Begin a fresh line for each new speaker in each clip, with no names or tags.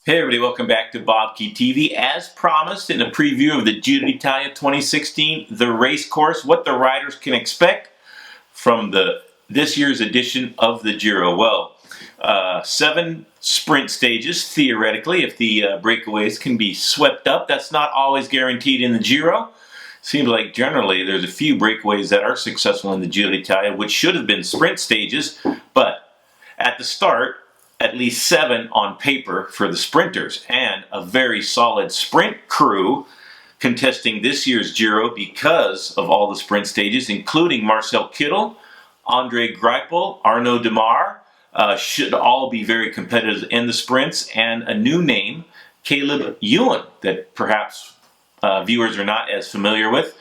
Hey everybody, welcome back to BobkeTV. As promised in a preview of the Giro d'Italia 2016, the race course, what the riders can expect from this year's edition of the Giro. Well, 7 sprint stages, theoretically, if the breakaways can be swept up. That's not always guaranteed in the Giro. Seems like generally there's a few breakaways that are successful in the Giro d'Italia, which should have been sprint stages, but at the start, at least 7 on paper for the sprinters, and a very solid sprint crew contesting this year's Giro because of all the sprint stages, including Marcel Kittel, Andre Greipel, Arnaud Démare, should all be very competitive in the sprints, and a new name, Caleb Ewan, that perhaps viewers are not as familiar with.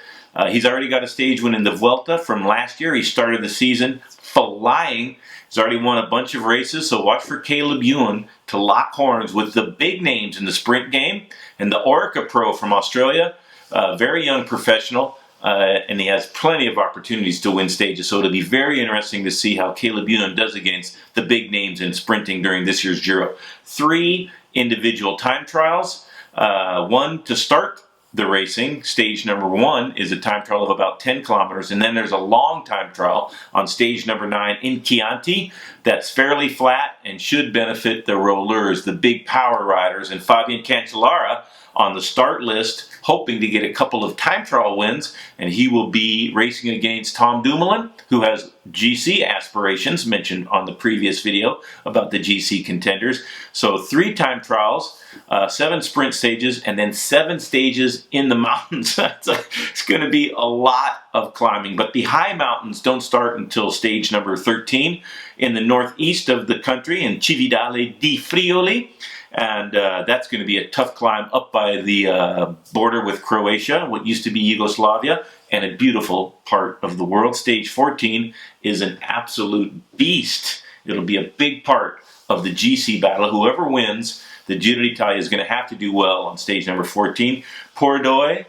He's already got a stage win in the Vuelta from last year. He started the season flying. He's already won a bunch of races, so watch for Caleb Ewan to lock horns with the big names in the sprint game. And the Orica Pro from Australia, very young professional, and he has plenty of opportunities to win stages. So it'll be very interesting to see how Caleb Ewan does against the big names in sprinting during this year's Giro. 3 individual time trials, 1 to start the racing. Stage number 1 is a time trial of about 10 kilometers, and then there's a long time trial on stage number 9 in Chianti that's fairly flat and should benefit the rollers, the big power riders, and Fabian Cancellara on the start list, hoping to get a couple of time trial wins, and he will be racing against Tom Dumoulin, who has GC aspirations, mentioned on the previous video about the GC contenders. So 3 time trials, 7 sprint stages, and then 7 stages in the mountains. It's going to be a lot of climbing, but the high mountains don't start until stage number 13 in the northeast of the country in Cividale di Friuli. And that's going to be a tough climb up by the border with Croatia, what used to be Yugoslavia, and a beautiful part of the world. Stage 14 is an absolute beast. It'll be a big part of the GC battle. Whoever wins the Giro d'Italia is going to have to do well on stage number 14. Pordoi,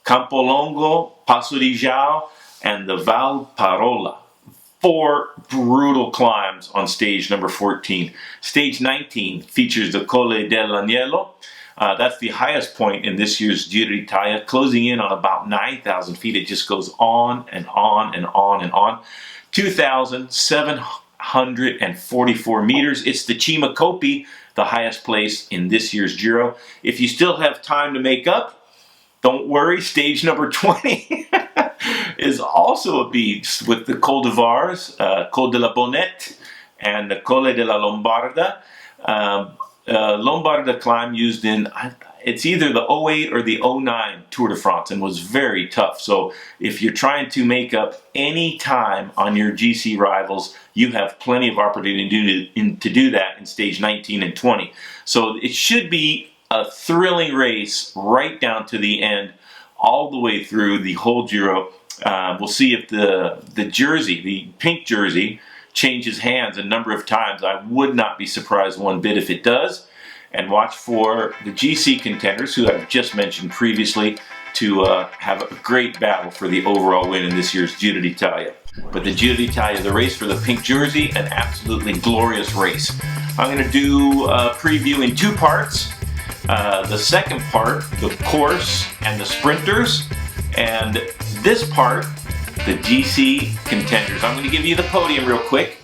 Campolongo, Passo di João, and the Val Parola. 4 brutal climbs on stage number 14. Stage 19 features the Colle dell'Agnello. That's the highest point in this year's Giro d'Italia, closing in on about 9,000 feet. It just goes on and on and on and on. 2,744 meters. It's the Cima Coppi, the highest place in this year's Giro. If you still have time to make up, don't worry, stage number 20 is also a beast with the Col de Vars, Col de la Bonette, and the Colle della Lombarda. Lombarda climb used in, it's either the 08 or the 09 Tour de France, and was very tough. So if you're trying to make up any time on your GC rivals, you have plenty of opportunity to do that in stage 19 and 20. So it should be a thrilling race right down to the end, all the way through the whole Giro. We'll see if the jersey, the pink jersey, changes hands a number of times. I would not be surprised one bit if it does. And watch for the GC contenders, who I've just mentioned previously, to have a great battle for the overall win in this year's Giro d'Italia. But the Giro d'Italia, the race for the pink jersey, an absolutely glorious race. I'm going to do a preview in 2 parts. The second part, the course and the sprinters, and this part, the GC contenders. I'm going to give you the podium real quick.